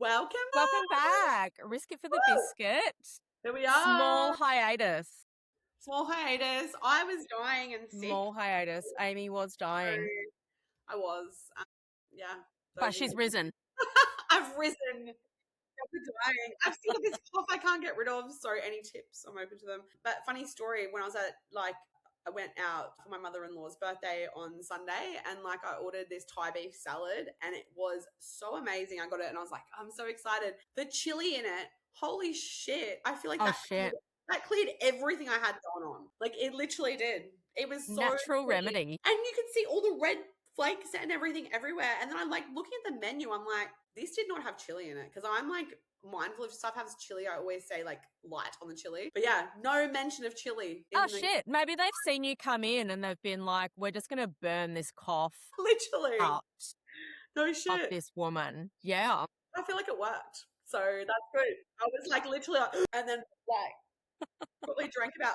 Welcome back. Risk it for the biscuit. Here we are. Small hiatus. I was dying and sick. Small hiatus. Aimee was dying. I was. Yeah. But she's risen. I've risen. Dying. I've still got this cough I can't get rid of. So any tips, I'm open to them. But funny story, when I was at I went out for my mother-in-law's birthday on Sunday and I ordered this Thai beef salad and it was so amazing. I got it and I was like, I'm so excited. The chili in it, holy shit. I feel like that cleared everything I had going on. It literally did. It was so natural remedy. And you could see all the red flakes and everything everywhere. And then I'm looking at the menu, I'm like, this did not have chili in it. Because I'm mindful if stuff has chili, I always say light on the chili. But yeah, no mention of chili. Shit. Maybe they've seen you come in and they've been like, we're just going to burn this cough. Literally. Out no shit. Of this woman. Yeah. I feel like it worked. So that's good. I was literally and then probably drank about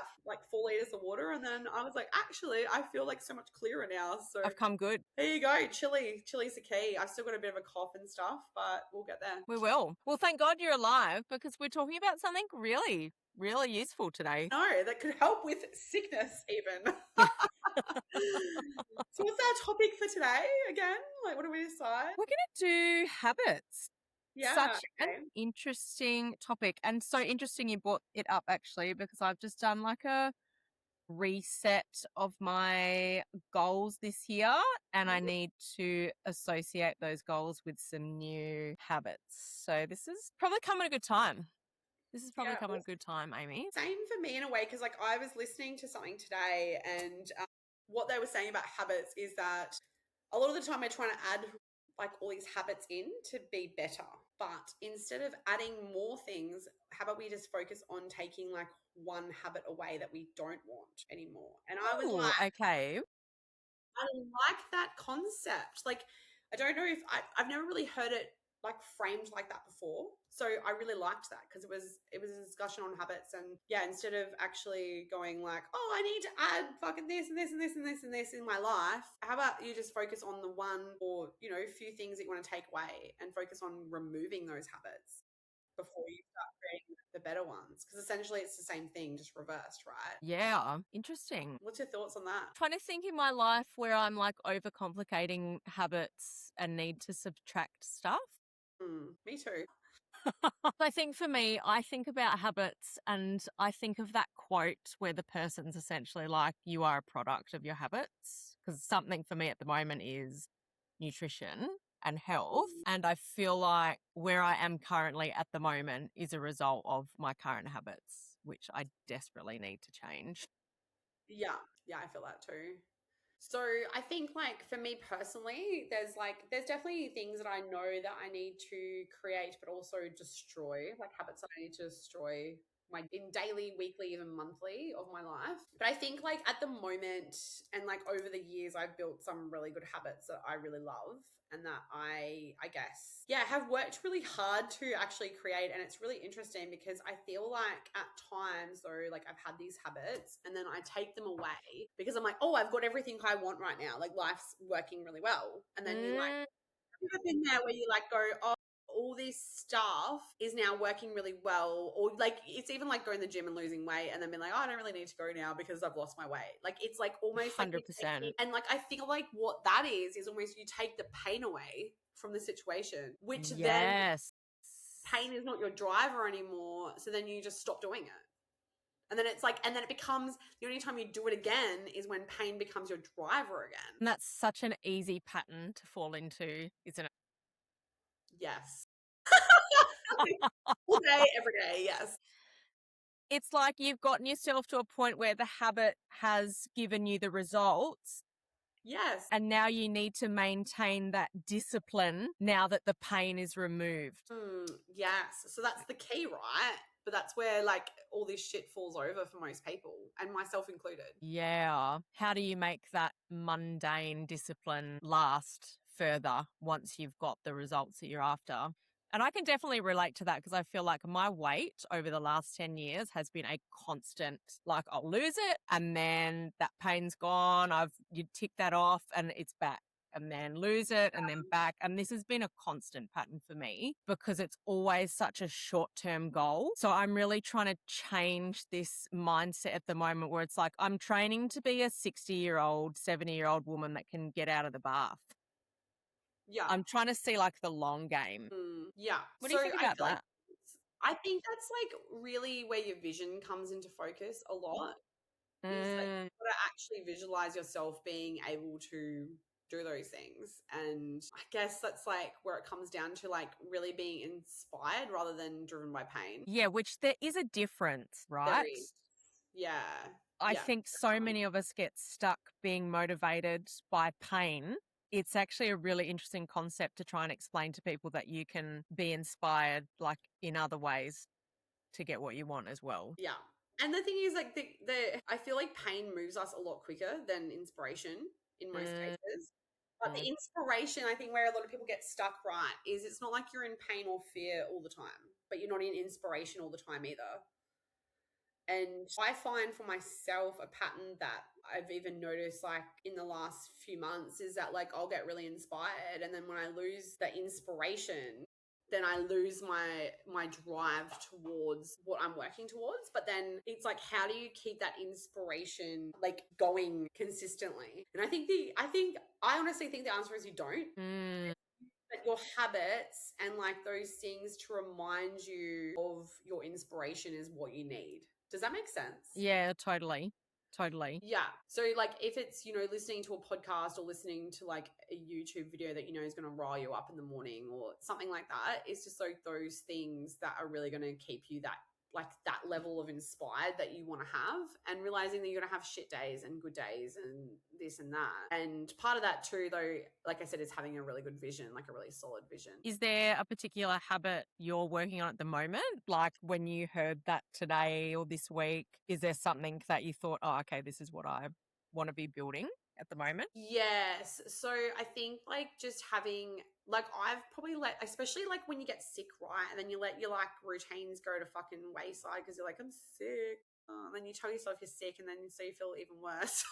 4 liters of water and then I was like, actually, I feel so much clearer now. So I've come good. There you go. Chili's the key. I've still got a bit of a cough and stuff, but we'll get there. We will. Well, thank God you're alive because we're talking about something really, really useful today. No, that could help with sickness even. So what's our topic for today again? What do we decide? We're going to do habits. Yeah, such an interesting topic and so interesting you brought it up actually because I've just done a reset of my goals this year and I need to associate those goals with some new habits. So this is probably come at a good time. Come at a good time, Aimee. Same for me in a way because I was listening to something today and what they were saying about habits is that a lot of the time we're trying to add all these habits in to be better. But instead of adding more things, how about we just focus on taking one habit away that we don't want anymore? And I was okay. I like that concept. I don't know if I've never really heard it framed like that before. So I really liked that because it was a discussion on habits and instead of actually going I need to add fucking this and this and this and this and this in my life, how about you just focus on the one or, few things that you want to take away and focus on removing those habits before you start creating the better ones. Because essentially it's the same thing, just reversed, right? Yeah. Interesting. What's your thoughts on that? I'm trying to think in my life where I'm overcomplicating habits and need to subtract stuff. Me too. I think for me, I think about habits and I think of that quote where the person's essentially you are a product of your habits. Because something for me at the moment is nutrition and health. And I feel like where I am currently at the moment is a result of my current habits, which I desperately need to change. Yeah, I feel that too. So I think for me personally, there's definitely things that I know that I need to create, but also destroy, habits that I need to destroy in daily, weekly, even monthly of my life. But I think at the moment and over the years, I've built some really good habits that I really love and that I guess, have worked really hard to actually create. And it's really interesting because I feel at times though, I've had these habits and then I take them away because I'm I've got everything I want right now. Life's working really well. And then you have you ever been there where you go, all this stuff is now working really well, or it's even going to the gym and losing weight and then being I don't really need to go now because I've lost my weight. It's almost 100%. And I feel what that is almost you take the pain away from the situation, which then pain is not your driver anymore. So then you just stop doing it. And then it's and then it becomes the only time you do it again is when pain becomes your driver again. And that's such an easy pattern to fall into, isn't it? Yes. All day, every day, yes. It's you've gotten yourself to a point where the habit has given you the results. Yes. And now you need to maintain that discipline now that the pain is removed. Yes. So that's the key, right? But that's where all this shit falls over for most people and myself included. Yeah. How do you make that mundane discipline last further once you've got the results that you're after? And I can definitely relate to that because I feel my weight over the last 10 years has been a constant, I'll lose it and then that pain's gone. You tick that off and it's back. and then lose it and then back. And this has been a constant pattern for me because it's always such a short-term goal. So I'm really trying to change this mindset at the moment where it's like I'm training to be a 60-year-old, 70-year-old woman that can get out of the bath. Yeah. I'm trying to see like the long game. Yeah. What do So you think I about feel like that? I think that's like really where your vision comes into focus a lot. Is that Mm, you've got to actually visualize yourself being able to do those things. And I guess that's like where it comes down to like really being inspired rather than driven by pain. yeah, which there is a difference, There right? is. Yeah. I Yeah. think so Definitely. many of us get stuck being motivated by pain. It's actually a really interesting concept to try and explain to people that you can be inspired like in other ways to get what you want as well. Yeah. And the thing is, like, I feel like pain moves us a lot quicker than inspiration in most Mm, cases. But the inspiration, I think, where a lot of people get stuck, right, is it's not like you're in pain or fear all the time, but you're not in inspiration all the time either. And I find for myself a pattern that I've even noticed like in the last few months is that like I'll get really inspired and then when I lose that inspiration, then I lose my drive towards what I'm working towards. But then it's like how do you keep that inspiration like going consistently? And I honestly think the answer is you don't. mm. But your habits and like those things to remind you of your inspiration is what you need. Does that make sense? Yeah, totally. Totally. Yeah. So like if it's, listening to a podcast or listening to like a YouTube video that is going to rile you up in the morning or something like that, it's just like those things that are really going to keep you that level of inspired that you want to have and realizing that you're going to have shit days and good days and this and that. And part of that too though, like I said, is having a really good vision, like a really solid vision. Is there a particular habit you're working on at the moment? Like when you heard that today or this week, is there something that you thought, oh, okay, this is what I want to be building at the moment? Yes. So I think like just having like I've probably especially like when you get sick, right? And then you let your like routines go to fucking wayside because you're like, I'm sick. And then you tell yourself you're sick and then so you feel even worse.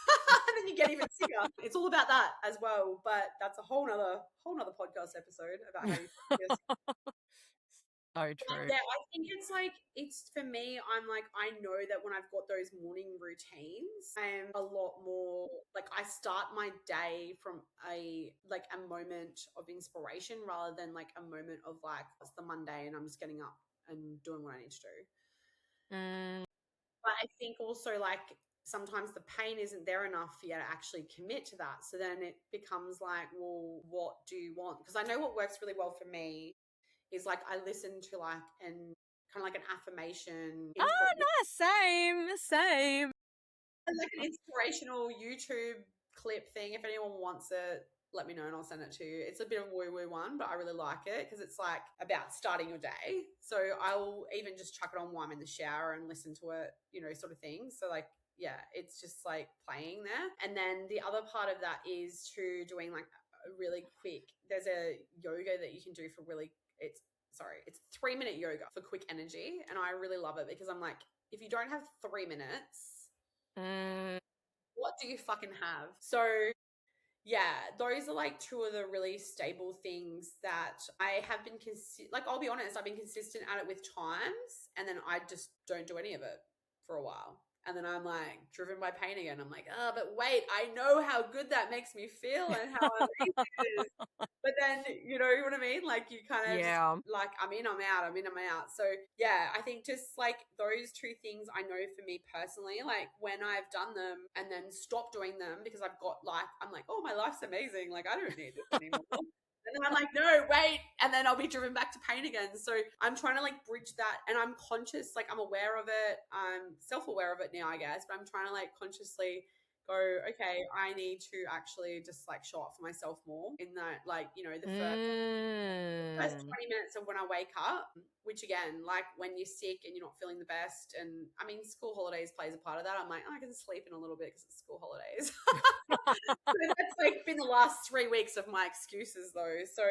And then you get even sicker. It's all about that as well. But that's a whole nother podcast episode about how you feel sick. So true. Yeah, I think it's like it's for me, I'm like I know that when I've got those morning routines, I'm a lot more like I start my day from a moment of inspiration rather than like a moment of like it's the Monday and I'm just getting up and doing what I need to do. Mm, But I think also like sometimes the pain isn't there enough for you to actually commit to that. So then it becomes like, well, what do you want? Because I know what works really well for me is like I listen to like an kind of like an affirmation, oh, nice. Same. like an inspirational YouTube clip thing. If anyone wants it, let me know and I'll send it to you. It's a bit of a woo-woo one, but I really like it because it's like about starting your day. So I'll even just chuck it on while I'm in the shower and listen to it, sort of thing. So like, yeah, it's just like playing there. And then the other part of that is to doing like a really quick, there's a yoga that you can do for really, it's 3-minute yoga for quick energy. And I really love it because I'm like, if you don't have 3 minutes, Mm, what do you fucking have? So yeah, those are like two of the really stable things that I have been like I'll be honest, I've been consistent at it with times and then I just don't do any of it for a while. And then I'm like driven by pain again. I'm like, oh, but wait, I know how good that makes me feel and how amazing it is. But then, you know what I mean? Like you kind of just yeah. like, I'm in, I'm out, I'm in, I'm out. So yeah, I think just like those two things I know for me personally, like when I've done them and then stopped doing them because I'm like, oh, my life's amazing. Like I don't need this anymore. And then I'm like, no, wait. And then I'll be driven back to pain again. So I'm trying to like bridge that. And I'm conscious, like I'm aware of it. I'm self-aware of it now, I guess. But I'm trying to like consciously go, okay, I need to actually just like show up for myself more in that, like, the first Mm. 20 minutes of when I wake up, which again, like when you're sick and you're not feeling the best. And I mean, school holidays plays a part of that. I'm like, oh, I can sleep in a little bit because it's school holidays. So that's like been the last 3 weeks of my excuses though. So,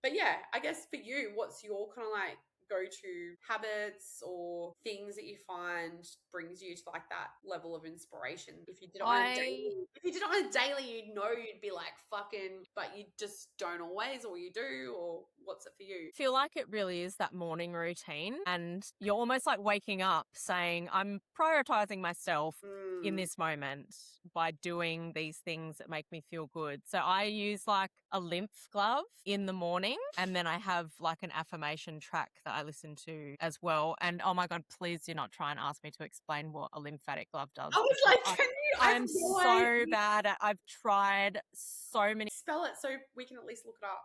but yeah, I guess for you, what's your kind of like go-to habits or things that you find brings you to like that level of inspiration? If you did it on a daily, if you did it on a daily, you'd know you'd be like fucking, but you just don't always, or you do, or what's it for you? Feel like it really is that morning routine, and you're almost like waking up saying, I'm prioritizing myself in this moment by doing these things that make me feel good. So I use like a lymph glove in the morning, and then I have like an affirmation track that I listen to as well. And oh my God, please do not try and ask me to explain what a lymphatic glove does. I was Because like, can you? I have I'm no so idea. bad at, I've tried so many. Spell it so we can at least look it up.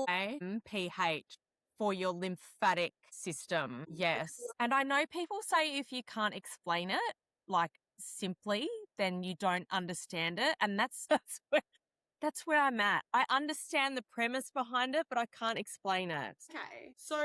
LAMPH for your lymphatic system. Yes. And I know people say if you can't explain it like simply, then you don't understand it. And that's where I'm at. I understand the premise behind it, but I can't explain it. Okay. So,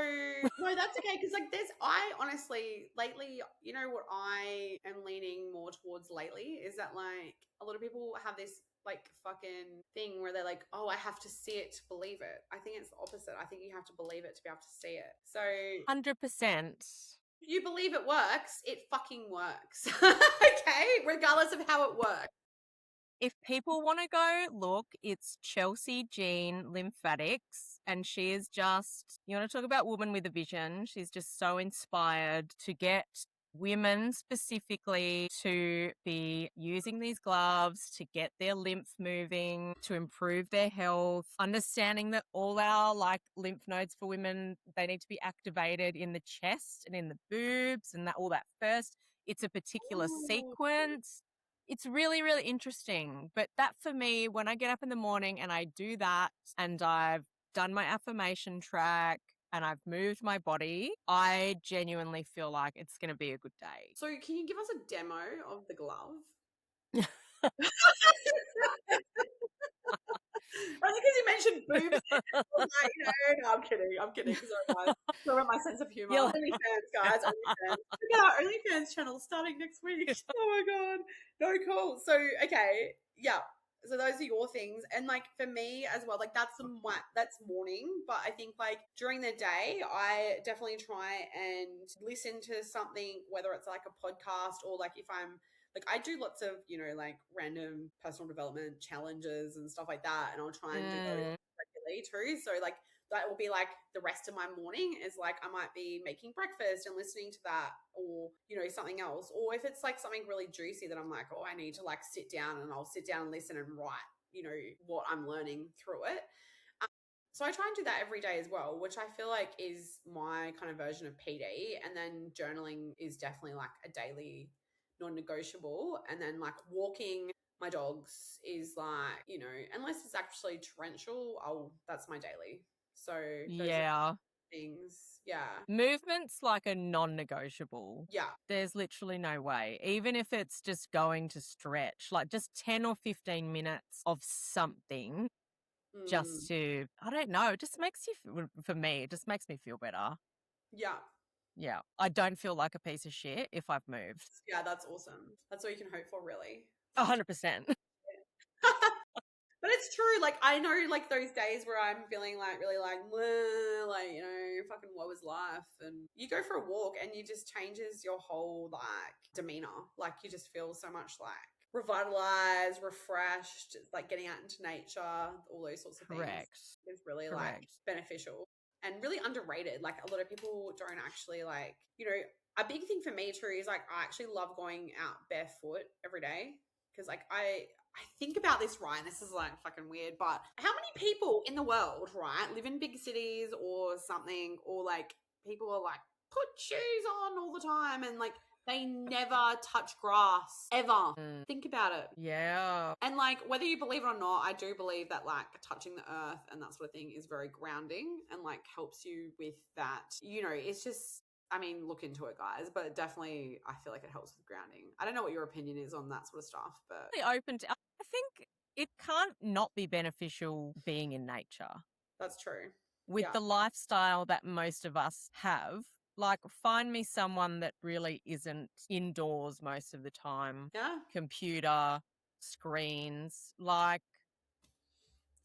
no, that's okay. Because, like, I honestly, lately, you know what I am leaning more towards lately is that, like, a lot of people have this, like, fucking thing where they're like, oh, I have to see it to believe it. I think it's the opposite. I think you have to believe it to be able to see it. So, 100%. if you believe it works, it fucking works. Okay. Regardless of how it works. If people want to go look, it's Chelsea Jean Lymphatics, and she is just, you want to talk about woman with a vision. She's just so inspired to get women specifically to be using these gloves to get their lymph moving, to improve their health, understanding that all our like lymph nodes for women, they need to be activated in the chest and in the boobs and that all that first. It's a particular Ooh. sequence. It's really, really interesting. But that for me, when I get up in the morning and I do that and I've done my affirmation track and I've moved my body, I genuinely feel like it's going to be a good day. So, can you give us a demo of the glove? Only because you mentioned boobs. Like, no, I'm kidding. I'm kidding. Sorry, guys. Sorry about my sense of humor. You're OnlyFans, guys. OnlyFans. Check out our OnlyFans channel starting next week. Oh my god. No, cool. So, okay, yeah. So those are your things, and like for me as well, like that's morning. But I think like during the day, I definitely try and listen to something, whether it's like a podcast or like if I'm like I do lots of, like random personal development challenges and stuff like that. And I'll try and do those regularly too. So like that will be like the rest of my morning is like I might be making breakfast and listening to that or, something else. Or if it's like something really juicy that I'm like, oh, I need to like sit down and I'll sit down and listen and write, what I'm learning through it. So I try and do that every day as well, which I feel like is my kind of version of PD. And then journaling is definitely like a daily non-negotiable. And then like walking my dogs is like, unless it's actually torrential, that's my daily. So those are yeah. things. Yeah. Movement's like a non-negotiable. Yeah. There's literally no way. Even if it's just going to stretch, like just 10 or 15 minutes of something just to, I don't know, it just makes you, for me, it just makes me feel better. Yeah. Yeah. I don't feel like a piece of shit if I've moved. Yeah, that's awesome. That's all you can hope for, really. 100%. But it's true. Like I know, like those days where I'm feeling like really like, "Bleh," like fucking woe is life, and you go for a walk and it just changes your whole like demeanor. Like you just feel so much like revitalized, refreshed. It's like getting out into nature, all those sorts of things. Correct. Is really like Correct. beneficial and really underrated. Like a lot of people don't actually like, a big thing for me too is like I actually love going out barefoot every day because like I think about this, right? And this is like fucking weird, but how many people in the world, right, live in big cities or something, or like people are like, put shoes on all the time and like they never touch grass ever. Think about it. Yeah. And like whether you believe it or not, I do believe that like touching the earth and that sort of thing is very grounding and like helps you with that. It's just look into it, guys, but definitely I feel like it helps with grounding. I don't know what your opinion is on that sort of stuff, but Open to, I think it can't not be beneficial being in nature. that's true. With Yeah. the lifestyle that most of us have, like find me someone that really isn't indoors most of the time. Yeah. Computer, screens, like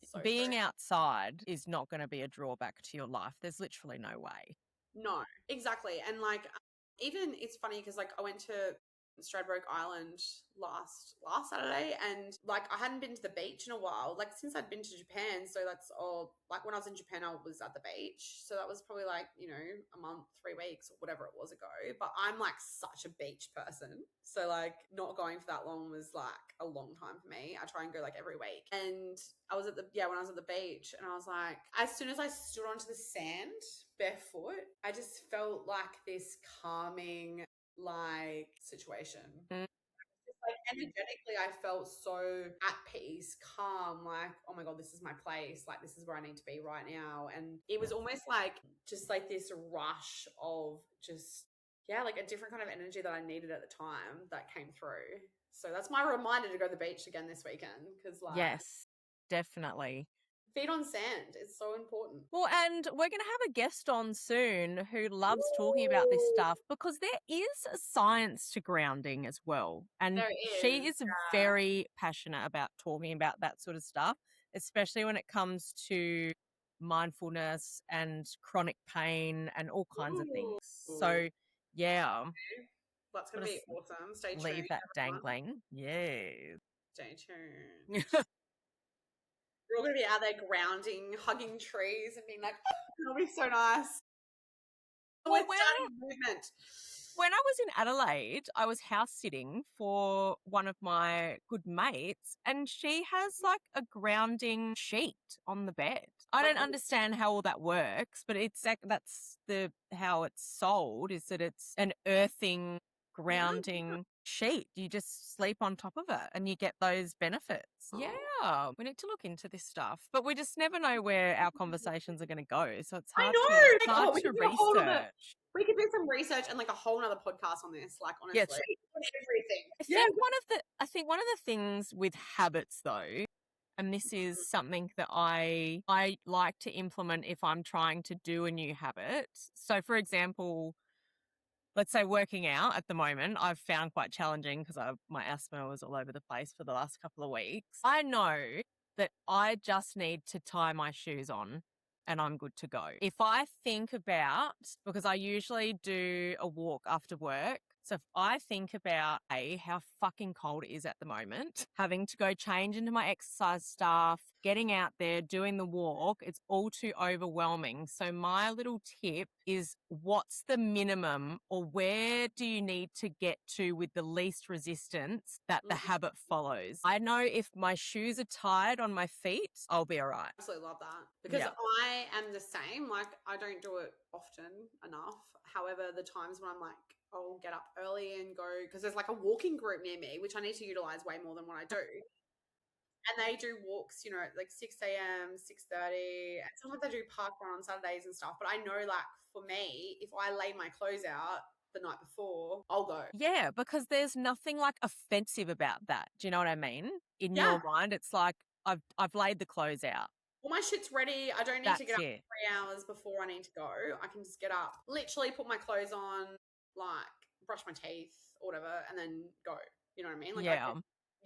So being true. outside is not going to be a drawback to your life. There's literally no way. No, exactly. And like even it's funny because like I went to Stradbroke Island last Saturday, and like I hadn't been to the beach in a while, like since I'd been to Japan. So that's all, like when I was in Japan I was at the beach, so that was probably like, a month, 3 weeks or whatever it was ago. But I'm like such a beach person, so like not going for that long was like a long time for me. I try and go like every week. And I was at the when I was at the beach, and I was like, as soon as I stood onto the sand barefoot, I just felt like this calming like situation. Mm. Just like energetically, I felt so at peace, calm, like, oh my God, this is my place. Like, this is where I need to be right now. And it was almost like just like this rush of just, yeah, like a different kind of energy that I needed at the time that came through. So that's my reminder to go to the beach again this weekend because, like, Yes, definitely. feet on sand is so important. Well, and we're going to have a guest on soon who loves talking about this Ooh, stuff because there is a science to grounding as well. And there she is. is very passionate about talking about that sort of stuff, especially when it comes to mindfulness and chronic pain and all kinds of things. Ooh. So, yeah, That's going got to to be awesome. Stay tuned, leave that everyone. dangling. Yes. Stay tuned. We're all going to be out there grounding, hugging trees, and being like, oh, that'll be so nice. We're Well, starting movement. when I was in Adelaide, I was house sitting for one of my good mates, and she has like a grounding sheet on the bed. I Like, don't understand how all that works, but that's the how it's sold, is that it's an earthing yeah. grounding sheet. You just sleep on top of it and you get those benefits. Oh. Yeah, we need to look into this stuff, but we just never know where our conversations are going to go. So it's I hard to know. Like, hard we to could do a whole other. research. We could do some research and like a whole other podcast on this. Like, Yeah, honestly, on everything. Yeah. I think one of the things with habits though, and this is something that I like to implement if I'm trying to do a new habit. So for example, let's say working out at the moment, I've found quite challenging because my asthma was all over the place for the last couple of weeks. I know that I just need to tie my shoes on and I'm good to go. If I think about, because I usually do a walk after work, so if I think about how fucking cold it is at the moment, having to go change into my exercise stuff, getting out there, doing the walk, it's all too overwhelming. So my little tip is, what's the minimum, or where do you need to get to with the least resistance that the habit follows? I know if my shoes are tied on my feet, I'll be all right. Absolutely love that because Yeah. I am the same. Like, I don't do it often enough. However, the times when I'm like, I'll get up early and go, because there's like a walking group near me, which I need to utilize way more than what I do. And they do walks, at like 6 a.m., 6:30. And sometimes they do park run on Saturdays and stuff. But I know, like, for me, if I lay my clothes out the night before, I'll go. Yeah, because there's nothing like offensive about that. Do you know what I mean? In Yeah. your mind, it's like I've laid the clothes out. Well, my shit's ready. I don't need to That's get up it. 3 hours before I need to go. I can just get up, literally put my clothes on, like brush my teeth or whatever, and then go. You know what I mean? Like, Yeah.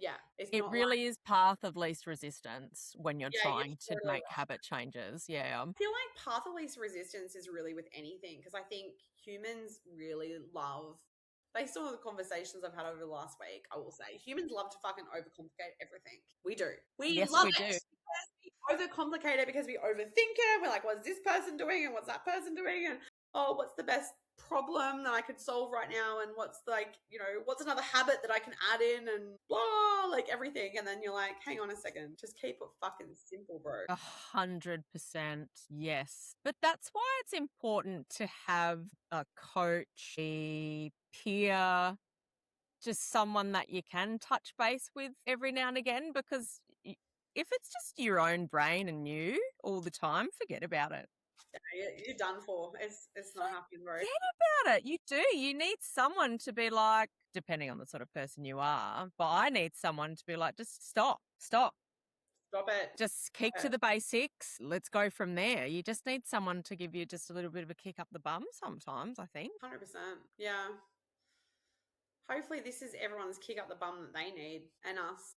yeah, it's It not like, really is path of least resistance when you're yeah, you're trying to totally make right. habit changes. Yeah. I feel like path of least resistance is really with anything because I think humans really love, based on the conversations I've had over the last week, I will say humans love to fucking overcomplicate everything. We do. We Yes, love we it. do. We overcomplicate it because we overthink it. We're like, what's this person doing and what's that person doing? And oh, what's the best problem that I could solve right now? And what's like, what's another habit that I can add in and blah, like everything. And then you're like, hang on a second, just keep it fucking simple, bro. 100%. Yes. But that's why it's important to have a coach, a peer, just someone that you can touch base with every now and again, because if it's just your own brain and you all the time, forget about it. You're done for. It's not happening, bro. Forget about it. You do. You need someone to be like, depending on the sort of person you are, but I need someone to be like, just stop. Stop it. Just Stop keep to it. the basics. Let's go from there. You just need someone to give you just a little bit of a kick up the bum sometimes, I think. 100%. Yeah. Hopefully this is everyone's kick up the bum that they need and us.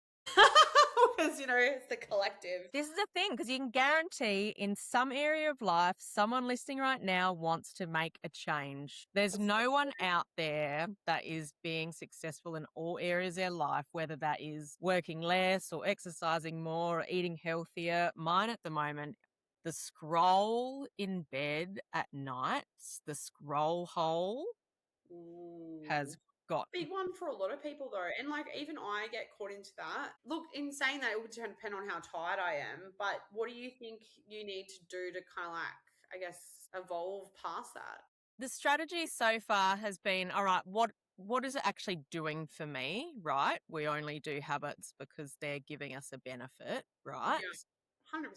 because, it's the collective. This is the thing, because you can guarantee in some area of life, someone listening right now wants to make a change. There's That's no one out there that is being successful in all areas of their life, whether that is working less or exercising more or eating healthier. Mine at the moment, the scroll in bed at night, the scroll hole Ooh. has got. Big one for a lot of people though. And like even I get caught into that. Look, in saying that, it would depend on how tired I am. But what do you think you need to do to kind of like, I guess, evolve past that? The strategy so far has been, all right, what is it actually doing for me, right? We only do habits because they're giving us a benefit, right? Yeah, 100%.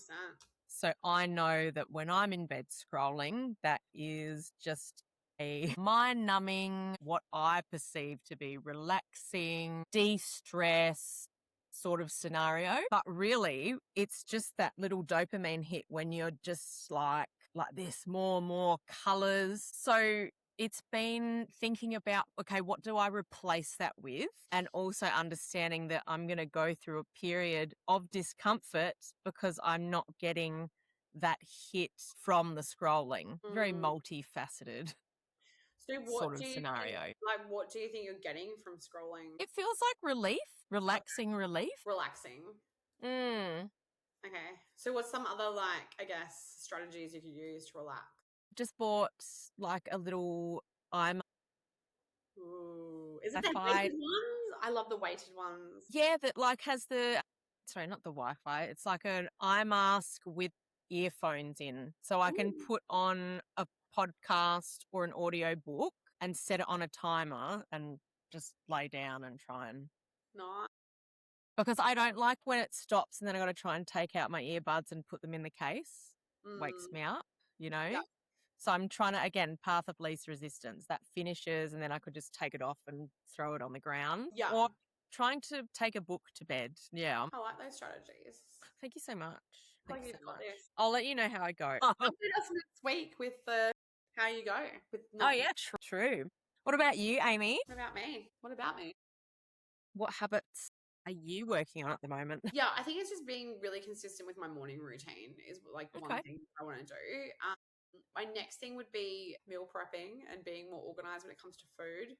So I know that when I'm in bed scrolling, that is just a mind numbing, what I perceive to be relaxing, de-stress sort of scenario. But really, it's just that little dopamine hit when you're just like this, more colors. So it's been thinking about, okay, what do I replace that with? And also understanding that I'm going to go through a period of discomfort because I'm not getting that hit from the scrolling. Very Mm. multifaceted So sort what of do you think, scenario. like, what do you think you're getting from scrolling? It feels like relief, relaxing relief. Relaxing. Mm. Okay. So what's some other, like, I guess, strategies you could use to relax? Just bought like a little eye Ooh. Is it the Wi-Fi. weighted ones? I love the weighted ones. Yeah, that like has sorry, not the Wi-Fi. It's like an eye mask with earphones in. So I can Ooh, put on a podcast or an audio book and set it on a timer and just lay down and try and, nice. because I don't like when it stops and then I got to try and take out my earbuds and put them in the case. Wakes Mm, me up, you know? yeah. So I'm trying to, again, path of least resistance. That finishes and then I could just take it off and throw it on the ground. Yeah. Or trying to take a book to bed. Yeah. I like those strategies. Thank you so much. Thank Like you you've so got much. this. I'll let you know how I go. Update us next week with the how you go with Oh, not. yeah, true. What about you, Aimee? What about me? What about me? What habits are you working on at the moment? Yeah, I think it's just being really consistent with my morning routine is like one Okay. thing I want to do. My next thing would be meal prepping and being more organized when it comes to food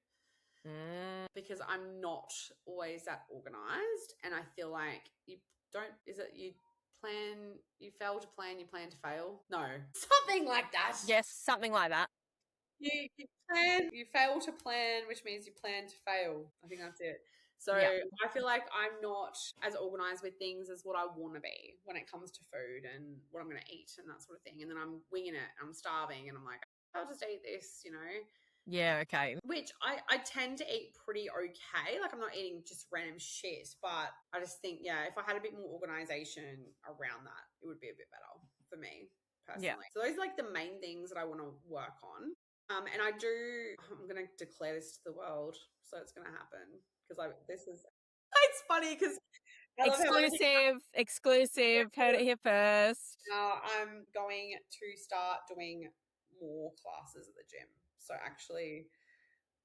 Mm, because I'm not always that organized, and I feel like you don't. Is it you plan? You fail to plan. You plan to fail. No, something like that. yes, something like that. You plan, you fail to plan, which means you plan to fail. I think that's it. So Yeah. I feel like I'm not as organized with things as what I want to be when it comes to food and what I'm going to eat and that sort of thing. And then I'm winging it. I'm starving, and I'm like, I'll just eat this. Yeah, okay. Which I tend to eat pretty okay. Like I'm not eating just random shit, but I just think, yeah, if I had a bit more organization around that, it would be a bit better for me Yeah. personally. So those are like the main things that I want to work on. And I'm going to declare this to the world. So it's going to happen because it's funny because I love how everything Exclusive. Heard it here first. I'm going to start doing more classes at the gym. So actually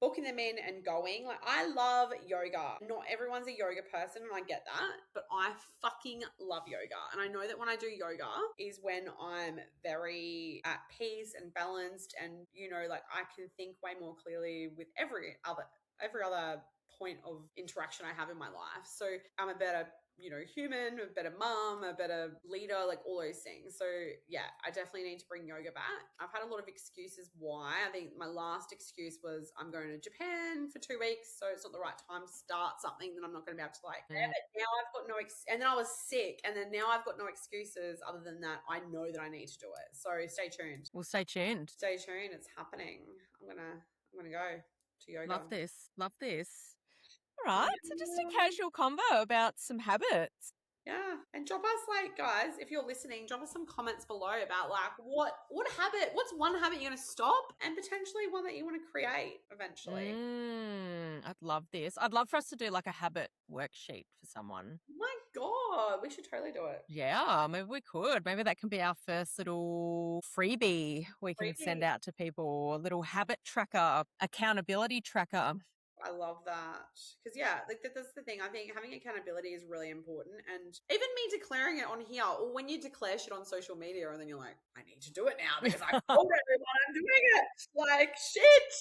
booking them in and going. Like, I love yoga. Not everyone's a yoga person, and I get that, but I fucking love yoga. And I know that when I do yoga is when I'm very at peace and balanced, and like I can think way more clearly with every other point of interaction I have in my life. So I'm a better human, a better mom, a better leader, like all those things. So yeah, I definitely need to bring yoga back. I've had a lot of excuses why. I think my last excuse was I'm going to Japan for 2 weeks, so it's not the right time to start something that I'm not going to be able to like. Mm. But now I've got and then I was sick, and then now I've got no excuses other than that. I know that I need to do it. So stay tuned. We'll stay tuned. Stay tuned. It's happening. I'm gonna go to yoga. Love this. Love this. All right. So just a Yeah. casual convo about some habits. Yeah. And drop us, like, guys, if you're listening, drop us some comments below about like what's one habit you're gonna stop and potentially one that you want to create eventually. I'd love this. I'd love for us to do like a habit worksheet for someone. My God, we should totally do it. Yeah, maybe we could. Maybe that can be our first little freebie we can send Freebie. out to people. A little habit tracker, accountability tracker. I love that. Because, yeah, like that's the thing. I think having accountability is really important. And even me declaring it on here, or when you declare shit on social media and then you're like, I need to do it now because I've told everyone I'm doing it. Like, shit.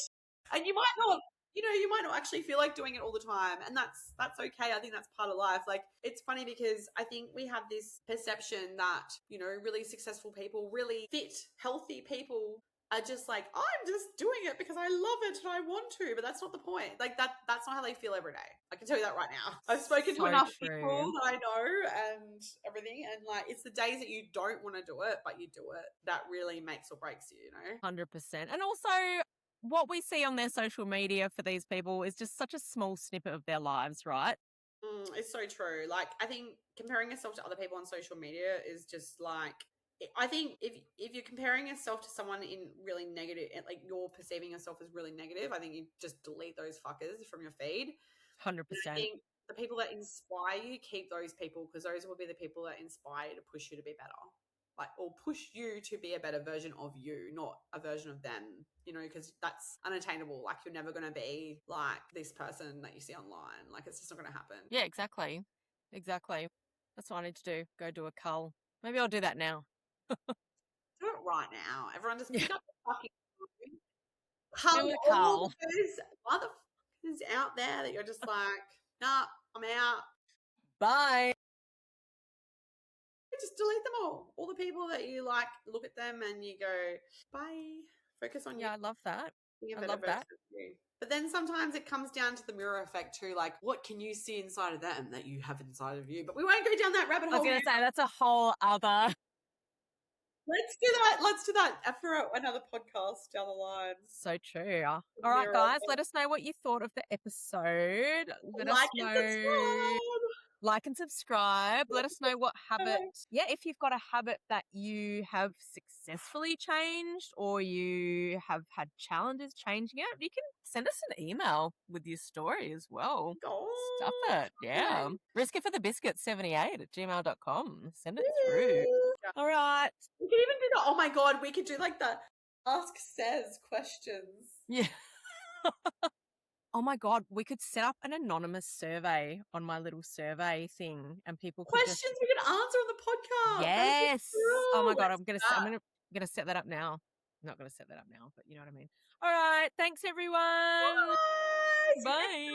And you might not, you might not actually feel like doing it all the time. And that's okay. I think that's part of life. Like, it's funny because I think we have this perception that, really successful people, really fit, healthy people are just like, I'm just doing it because I love it and I want to, but that's not the point. Like that's not how they feel every day. I can tell you that right now. I've spoken to So enough true. people that I know and everything, and like it's the days that you don't want to do it, but you do it, that really makes or breaks you, 100%. And also, what we see on their social media for these people is just such a small snippet of their lives, right? It's so true. Like, I think comparing yourself to other people on social media is just like, I think if you're comparing yourself to someone in really negative, like you're perceiving yourself as really negative, I think you just delete those fuckers from your feed. And I 100%. think the people that inspire you, keep those people, because those will be the people that inspire you to push you to be better. Like, or push you to be a better version of you, not a version of them, because that's unattainable. Like, you're never going to be like this person that you see online. Like, it's just not going to happen. Yeah, exactly. Exactly. That's what I need to do. Go do a cull. Maybe I'll do that now. Do it right now. Everyone just Yeah, pick up the fucking phone. Cull do a all cull. those motherfuckers out there that you're just like, nah, I'm out. Bye. Just delete them all. All the people that you like, look at them and you go, bye. Focus on you Yeah, I love that. being a I better love version that. of you. But then sometimes it comes down to the mirror effect too. Like, what can you see inside of them that you have inside of you? But we won't go down that rabbit I was hole going now. to say that's a whole other. Let's do that. Let's do that for another podcast down the line. So true. All right, Mirror guys, let effect. us know what you thought of the episode. Let us Like and know. subscribe. Like and subscribe. Let us know what habit, if you've got a habit that you have successfully changed or you have had challenges changing it, you can send us an email with your story as well. Stuff Oh, it. Yeah. okay. Risk it for the biscuit 78 at gmail.com. Send it through. Woo. All right. We could even do that. Oh my god, we could do like the Ask Says questions. Yeah. Oh my God, we could set up an anonymous survey on my little survey thing and people could just, Questions we can answer on the podcast. That would be yes. Oh cool. my God, Let's do that. I'm gonna set that up now. I'm not gonna set that up now, but you know what I mean. All right. Thanks everyone. Bye. See you next Bye.